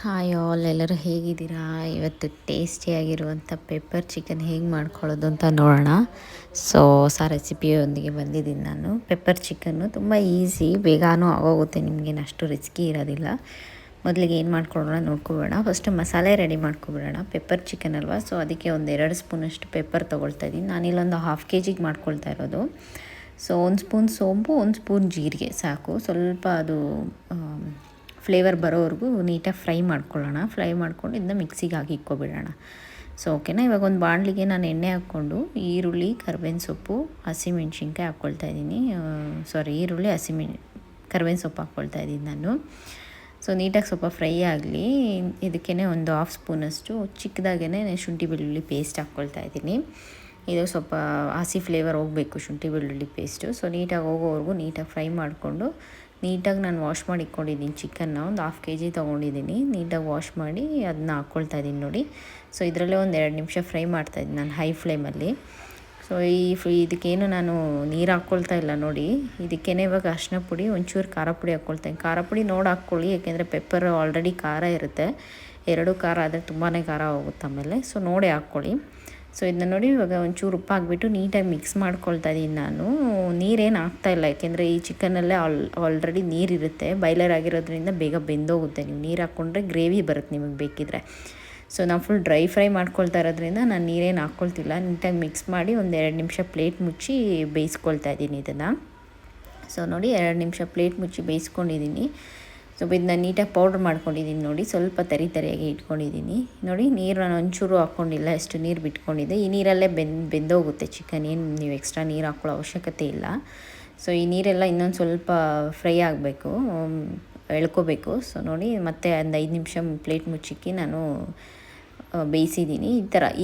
Hi all, ಎಲ್ಲರೂ ಹೇಗಿದ್ದೀರಾ? ಇವತ್ತು ಟೇಸ್ಟಿಯಾಗಿರುವಂಥ ಪೆಪ್ಪರ್ ಚಿಕನ್ ಹೇಗೆ ಮಾಡ್ಕೊಳ್ಳೋದು ಅಂತ ನೋಡೋಣ. ಹೊಸ ರೆಸಿಪಿಯೊಂದಿಗೆ ಬಂದಿದ್ದೀನಿ ನಾನು. ಪೆಪ್ಪರ್ ಚಿಕನ್ನು ತುಂಬ ಈಸಿ, ಬೇಗನೂ ಆಗೋಗುತ್ತೆ, ನಿಮಗೇನು ಅಷ್ಟು ರಿಸ್ಕಿ ಇರೋದಿಲ್ಲ. ಮೊದಲಿಗೆ ಏನು ಮಾಡ್ಕೊಳ್ಳೋಣ ನೋಡ್ಕೊಬೇಡ. ಫಸ್ಟು ಮಸಾಲೆ ರೆಡಿ ಮಾಡ್ಕೊಬಿಡೋಣ. ಪೆಪ್ಪರ್ ಚಿಕನ್ ಅಲ್ವಾ, ಅದಕ್ಕೆ ಒಂದು 2 ಸ್ಪೂನಷ್ಟು ಪೆಪ್ಪರ್ ತೊಗೊಳ್ತಾ ಇದ್ದೀನಿ. ನಾನಿಲ್ಲೊಂದು 1/2 kg ಮಾಡ್ಕೊಳ್ತಾ ಇರೋದು. 1 ಸ್ಪೂನ್ ಸೋಂಪು, 1 ಸ್ಪೂನ್ ಜೀರಿಗೆ ಸಾಕು. ಸ್ವಲ್ಪ ಅದು ಫ್ಲೇವರ್ ಬರೋವರೆಗೂ ನೀಟಾಗಿ ಫ್ರೈ ಮಾಡ್ಕೊಳ್ಳೋಣ. ಫ್ರೈ ಮಾಡ್ಕೊಂಡು ಇದನ್ನ ಮಿಕ್ಸಿಗೆ ಹಾಕಿ ಇಕ್ಕೊಬಿಡೋಣ. ಓಕೆನಾ. ಇವಾಗ ಒಂದು ಬಾಣಲಿಗೆ ನಾನು ಎಣ್ಣೆ ಹಾಕ್ಕೊಂಡು ಈರುಳ್ಳಿ, ಕರ್ಬೇವಿನ ಸೊಪ್ಪು, ಹಸಿಮೆಣ್ಸಿನ್ಕಾಯಿ ಹಾಕ್ಕೊಳ್ತಾ ಇದ್ದೀನಿ. ಈರುಳ್ಳಿ, ಕರ್ಬೇವಿನ ಸೊಪ್ಪು ಹಾಕ್ಕೊಳ್ತಾ ಇದ್ದೀನಿ ನಾನು. ನೀಟಾಗಿ ಸ್ವಲ್ಪ ಫ್ರೈ ಆಗಲಿ. ಇದಕ್ಕೇ ಒಂದು 1/2 ಸ್ಪೂನಷ್ಟು ಚಿಕ್ಕದಾಗೇ ಶುಂಠಿ ಬೆಳ್ಳುಳ್ಳಿ ಪೇಸ್ಟ್ ಹಾಕ್ಕೊಳ್ತಾ ಇದ್ದೀನಿ. ಇದು ಸ್ವಲ್ಪ ಹಸಿ ಫ್ಲೇವರ್ ಹೋಗಬೇಕು, ಶುಂಠಿ ಬೆಳ್ಳುಳ್ಳಿ ಪೇಸ್ಟು. ನೀಟಾಗಿ ಹೋಗೋವರೆಗೂ ನೀಟಾಗಿ ಫ್ರೈ ಮಾಡಿಕೊಂಡು, ನೀಟಾಗಿ ನಾನು ವಾಶ್ ಮಾಡಿ ಇಟ್ಕೊಂಡಿದ್ದೀನಿ ಚಿಕನ್ನ. ಒಂದು 1/2 kg ತೊಗೊಂಡಿದ್ದೀನಿ. ನೀಟಾಗಿ ವಾಶ್ ಮಾಡಿ ಅದನ್ನ ಹಾಕ್ಕೊಳ್ತಾ ಇದ್ದೀನಿ ನೋಡಿ. ಇದರಲ್ಲೇ ಒಂದು 2 ನಿಮಿಷ ಫ್ರೈ ಮಾಡ್ತಾಯಿದ್ದೀನಿ ನಾನು ಹೈ ಫ್ಲೇಮಲ್ಲಿ. ಇದಕ್ಕೇನು ನಾನು ನೀರು ಹಾಕ್ಕೊಳ್ತಾ ಇಲ್ಲ ನೋಡಿ. ಇದಕ್ಕೇ ಇವಾಗ ಅರಿಶಿನ ಪುಡಿ, ಒಂಚೂರು ಖಾರ ಪುಡಿ ಹಾಕ್ಕೊಳ್ತೀನಿ. ಖಾರ ಪುಡಿ ನೋಡಿ ಹಾಕ್ಕೊಳ್ಳಿ, ಯಾಕೆಂದರೆ ಪೆಪ್ಪರ್ ಆಲ್ರೆಡಿ ಖಾರ ಇರುತ್ತೆ. 2 ಖಾರ ಆದರೆ ತುಂಬಾ ಖಾರ ಹೋಗುತ್ತೆ ಆಮೇಲೆ. ನೋಡಿ ಹಾಕ್ಕೊಳ್ಳಿ. ಇದನ್ನ ನೋಡಿ ಇವಾಗ ಒಂಚೂರು ಉಪ್ಪು ಹಾಕ್ಬಿಟ್ಟು ನೀಟಾಗಿ ಮಿಕ್ಸ್ ಮಾಡ್ಕೊಳ್ತಾ ಇದ್ದೀನಿ ನಾನು. ನೀರೇನು ಹಾಕ್ತಾಯಿಲ್ಲ, ಯಾಕೆಂದರೆ ಈ ಚಿಕನಲ್ಲೇ ಆಲ್ರೆಡಿ ನೀರಿರುತ್ತೆ. ಬಾಯ್ಲರ್ ಆಗಿರೋದ್ರಿಂದ ಬೇಗ ಬೆಂದೋಗುತ್ತೆ. ನೀವು ನೀರು ಹಾಕ್ಕೊಂಡ್ರೆ ಗ್ರೇವಿ ಬರುತ್ತೆ ನಿಮಗೆ ಬೇಕಿದ್ರೆ. ನಾನು ಫುಲ್ ಡ್ರೈ ಫ್ರೈ ಮಾಡ್ಕೊಳ್ತಾ ಇರೋದ್ರಿಂದ ನಾನು ನೀರೇನು ಹಾಕ್ಕೊಳ್ತಿಲ್ಲ. ನೀಟಾಗಿ ಮಿಕ್ಸ್ ಮಾಡಿ ಒಂದು 2 ನಿಮಿಷ ಪ್ಲೇಟ್ ಮುಚ್ಚಿ ಬೇಯಿಸ್ಕೊಳ್ತಾ ಇದ್ದೀನಿ ಇದನ್ನು. ನೋಡಿ 2 ನಿಮಿಷ ಪ್ಲೇಟ್ ಮುಚ್ಚಿ ಬೇಯಿಸ್ಕೊಂಡಿದ್ದೀನಿ. ಇದನ್ನ ನೀಟಾಗಿ ಪೌಡ್ರ್ ಮಾಡ್ಕೊಂಡಿದ್ದೀನಿ ನೋಡಿ. ಸ್ವಲ್ಪ ತರಿಯಾಗಿ ಇಟ್ಕೊಂಡಿದ್ದೀನಿ ನೋಡಿ. ನೀರು ನಾನು ಒಂಚೂರು ಹಾಕ್ಕೊಂಡಿಲ್ಲ, ಎಷ್ಟು ನೀರು ಬಿಟ್ಕೊಂಡಿದ್ದೆ. ಈ ನೀರಲ್ಲೇ ಬೆಂದೋಗುತ್ತೆ ಚಿಕನ್. ಏನು ನೀವು ಎಕ್ಸ್ಟ್ರಾ ನೀರು ಹಾಕ್ಕೊಳ್ಳೋ ಅವಶ್ಯಕತೆ ಇಲ್ಲ. ಈ ನೀರೆಲ್ಲ ಇನ್ನೊಂದು ಸ್ವಲ್ಪ ಫ್ರೈ ಆಗಬೇಕು, ಎಳ್ಕೋಬೇಕು. ನೋಡಿ ಮತ್ತೆ ಒಂದು 5 ನಿಮಿಷ ಪ್ಲೇಟ್ ಮುಚ್ಚಿಕ್ಕಿ ನಾನು ಬೇಯಿಸಿದ್ದೀನಿ.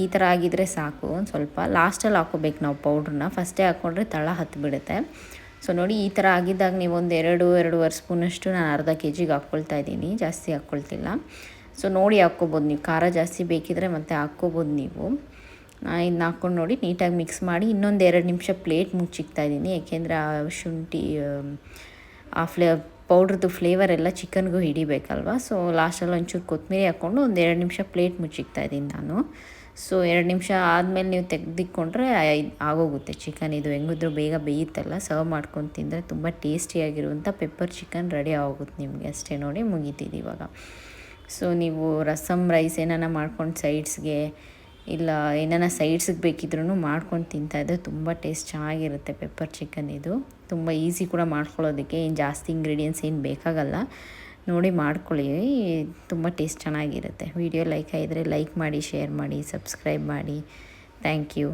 ಈ ಥರ ಆಗಿದ್ದರೆ ಸಾಕು. ಒಂದು ಸ್ವಲ್ಪ ಲಾಸ್ಟಲ್ಲಿ ಹಾಕ್ಕೋಬೇಕು ನಾವು ಪೌಡ್ರನ್ನ. ಫಸ್ಟೇ ಹಾಕ್ಕೊಂಡ್ರೆ ತಳ ಹತ್ತಿಬಿಡುತ್ತೆ. ನೋಡಿ ಈ ಥರ ಆಗಿದ್ದಾಗ ನೀವು ಒಂದು 2-2.5 ಸ್ಪೂನಷ್ಟು ನಾನು ಅರ್ಧ kgಗೆ ಹಾಕ್ಕೊಳ್ತಾ ಇದ್ದೀನಿ, ಜಾಸ್ತಿ ಹಾಕ್ಕೊಳ್ತಿಲ್ಲ. ನೋಡಿ ಹಾಕ್ಕೋಬೋದು ನೀವು. ಖಾರ ಜಾಸ್ತಿ ಬೇಕಿದ್ರೆ ಮತ್ತೆ ಹಾಕ್ಕೋಬೋದು ನೀವು. ಇದನ್ನ ಹಾಕ್ಕೊಂಡು ನೋಡಿ ನೀಟಾಗಿ ಮಿಕ್ಸ್ ಮಾಡಿ ಇನ್ನೊಂದು 2 ನಿಮಿಷ ಪ್ಲೇಟ್ ಮುಚ್ಚಿಕ್ತಾ ಇದ್ದೀನಿ. ಏಕೆಂದರೆ ಆ ಶುಂಠಿ ಪೌಡ್ರದ್ದು ಫ್ಲೇವರ್ ಎಲ್ಲ ಚಿಕನ್ಗೂ ಹಿಡಿಬೇಕಲ್ವ. ಲಾಸ್ಟಲ್ಲಿ ಒಂಚೂರು ಕೊತ್ತಂಬರಿ ಹಾಕ್ಕೊಂಡು ಒಂದು 2 ನಿಮಿಷ ಪ್ಲೇಟ್ ಮುಚ್ಚಿಕ್ತಾ ಇದ್ದೀನಿ ನಾನು. 2 ನಿಮಿಷ ಆದಮೇಲೆ ನೀವು ತೆಗೆದಿಕ್ಕೊಂಡ್ರೆ ಆಗೋಗುತ್ತೆ ಚಿಕನ್. ಇದು ಹೆಂಗಿದ್ರು ಬೇಗ ಬೇಯುತ್ತಲ್ಲ. ಸರ್ವ್ ಮಾಡ್ಕೊಂಡು ತಿಂದರೆ ತುಂಬ ಟೇಸ್ಟಿಯಾಗಿರುವಂಥ ಪೆಪ್ಪರ್ ಚಿಕನ್ ರೆಡಿ ಆಗೋಗುತ್ತೆ ನಿಮಗೆ. ಅಷ್ಟೇ ನೋಡಿ, ಮುಗೀತಿದೆ ಇವಾಗ. ನೀವು ರಸಮ್ ರೈಸ್ ಏನಾನ ಮಾಡ್ಕೊಂಡು ಸೈಡ್ಸ್ಗೆ, ಇಲ್ಲ ಏನಾನ ಸೈಡ್ಸಿಗೆ ಬೇಕಿದ್ರೂ ಮಾಡ್ಕೊಂಡು ತಿಂತಾಯಿದ್ರೆ ತುಂಬ ಟೇಸ್ಟ್ ಚೆನ್ನಾಗಿರುತ್ತೆ ಪೆಪ್ಪರ್ ಚಿಕನ್. ಇದು ತುಂಬ ಈಸಿ ಕೂಡ ಮಾಡ್ಕೊಳ್ಳೋದಕ್ಕೆ. ಏನು ಜಾಸ್ತಿ ಇಂಗ್ರೀಡಿಯೆಂಟ್ಸ್ ಏನು ಬೇಕಾಗಲ್ಲ. ನೋಡಿ ಮಾಡ್ಕೊಳ್ಳಿ, ತುಂಬ ಟೇಸ್ಟ್ ಚೆನ್ನಾಗಿರುತ್ತೆ. ವಿಡಿಯೋ ಲೈಕ್ ಆಗಿದ್ರೆ ಲೈಕ್ ಮಾಡಿ, ಶೇರ್ ಮಾಡಿ, ಸಬ್ಸ್ಕ್ರೈಬ್ ಮಾಡಿ. Thank you.